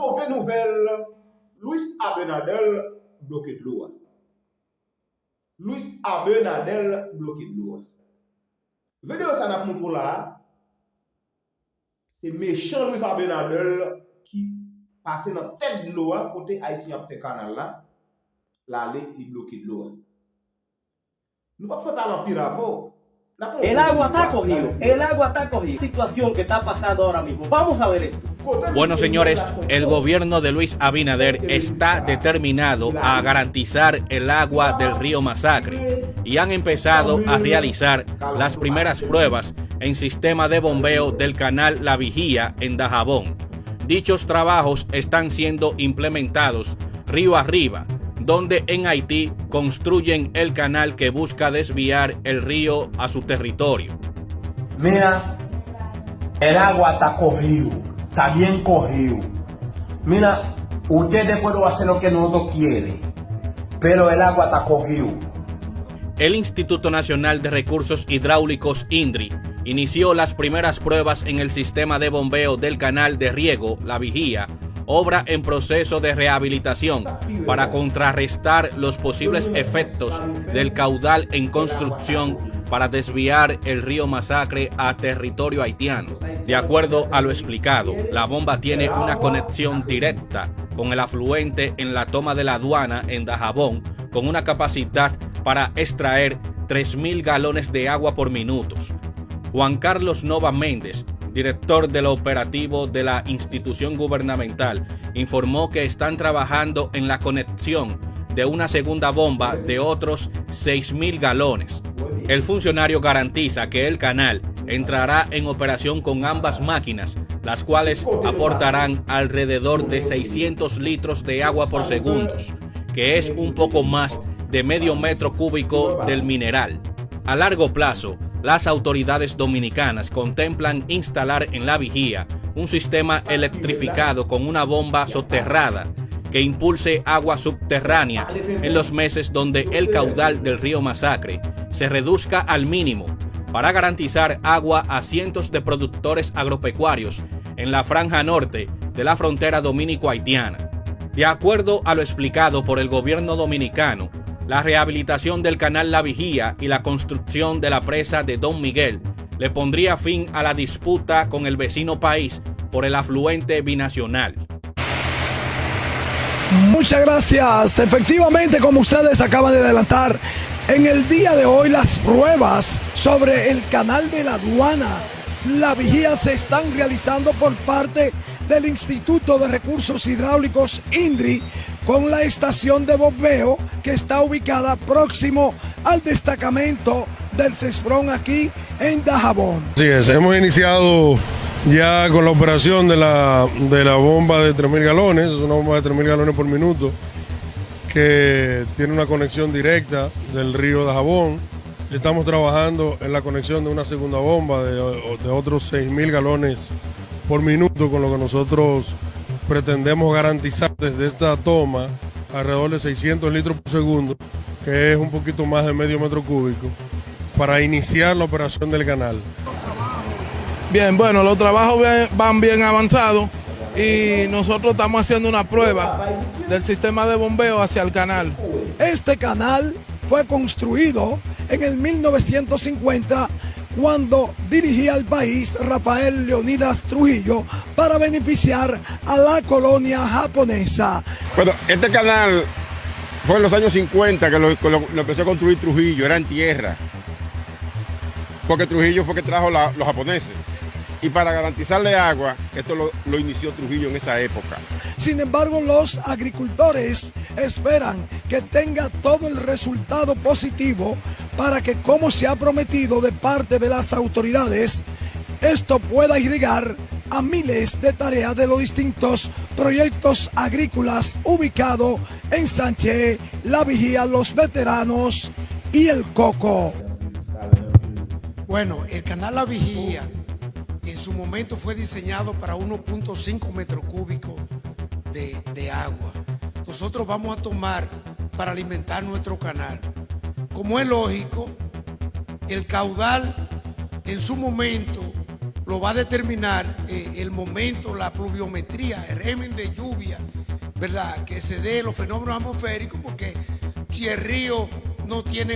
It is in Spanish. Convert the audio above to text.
Mauvaise nouvelle, Luis Abinadel bloqué de l'eau. Luis Abinadel bloqué de l'eau. Vidéo ça n'a montré là, c'est méchant Luis Abinadel qui passait dans la tête de l'eau, côté haïtien fait canal là, l'aller il bloqué de l'eau. Nous ne pouvons pas faire l'empire avant. El agua está cogido, situación que está pasando ahora mismo. Vamos a ver esto. Bueno, señores, el gobierno de Luis Abinader está determinado a garantizar el agua del río Masacre y han empezado a realizar las primeras pruebas en sistema de bombeo del canal La Vigía en Dajabón. Dichos trabajos están siendo implementados río arriba, donde en Haití construyen el canal que busca desviar el río a su territorio. Mira, el agua está cogido, está bien cogido. Mira, ustedes pueden hacer lo que nosotros quieren, pero el agua está cogido. El Instituto Nacional de Recursos Hidráulicos, INDRI, inició las primeras pruebas en el sistema de bombeo del canal de riego La Vigía, obra en proceso de rehabilitación para contrarrestar los posibles efectos del caudal en construcción para desviar el río Masacre a territorio haitiano. De acuerdo a lo explicado, la bomba tiene una conexión directa con el afluente en la toma de la aduana en Dajabón, con una capacidad para extraer 3.000 galones de agua por minuto. Juan Carlos Nova Méndez, director del operativo de la institución gubernamental, informó que están trabajando en la conexión de una segunda bomba de otros 6.000 galones. El funcionario garantiza que el canal entrará en operación con ambas máquinas, las cuales aportarán alrededor de 600 litros de agua por segundo, que es un poco más de medio metro cúbico del mineral. A largo plazo, las autoridades dominicanas contemplan instalar en La Vigía un sistema electrificado con una bomba soterrada que impulse agua subterránea en los meses donde el caudal del río Masacre se reduzca al mínimo para garantizar agua a cientos de productores agropecuarios en la franja norte de la frontera dominico-haitiana. De acuerdo a lo explicado por el gobierno dominicano, la rehabilitación del canal La Vigía y la construcción de la presa de Don Miguel le pondría fin a la disputa con el vecino país por el afluente binacional. Muchas gracias. Efectivamente, como ustedes acaban de adelantar, en el día de hoy las pruebas sobre el canal de la aduana La Vigía se están realizando por parte del Instituto de Recursos Hidráulicos INDRI, con la estación de bombeo que está ubicada próximo al destacamento del CESPRON aquí en Dajabón. Así es, hemos iniciado ya con la operación de la bomba de 3.000 galones, una bomba de 3.000 galones por minuto, que tiene una conexión directa del río Dajabón. Estamos trabajando en la conexión de una segunda bomba de otros 6.000 galones por minuto, con lo que nosotros pretendemos garantizar desde esta toma alrededor de 600 litros por segundo, que es un poquito más de medio metro cúbico, para iniciar la operación del canal. Bien, bueno, los trabajos van bien avanzados y nosotros estamos haciendo una prueba del sistema de bombeo hacia el canal. Este canal fue construido en el 1950 cuando dirigía al país Rafael Leonidas Trujillo para beneficiar a la colonia japonesa. Bueno, este canal fue en los años 50 que lo empezó a construir Trujillo, era en tierra, porque Trujillo fue que trajo los japoneses. Y para garantizarle agua, esto lo inició Trujillo en esa época. Sin embargo, los agricultores esperan que tenga todo el resultado positivo para que, como se ha prometido de parte de las autoridades, esto pueda irrigar a miles de tareas de los distintos proyectos agrícolas ubicados en Sánchez, La Vigía, Los Veteranos y El Coco. Bueno, el canal La Vigía en su momento fue diseñado para 1.5 metros cúbicos de agua. Nosotros vamos a tomar para alimentar nuestro canal. Como es lógico, el caudal en su momento lo va a determinar el momento, la pluviometría, el régimen de lluvia, ¿verdad? Que se dé los fenómenos atmosféricos, porque si el río no tiene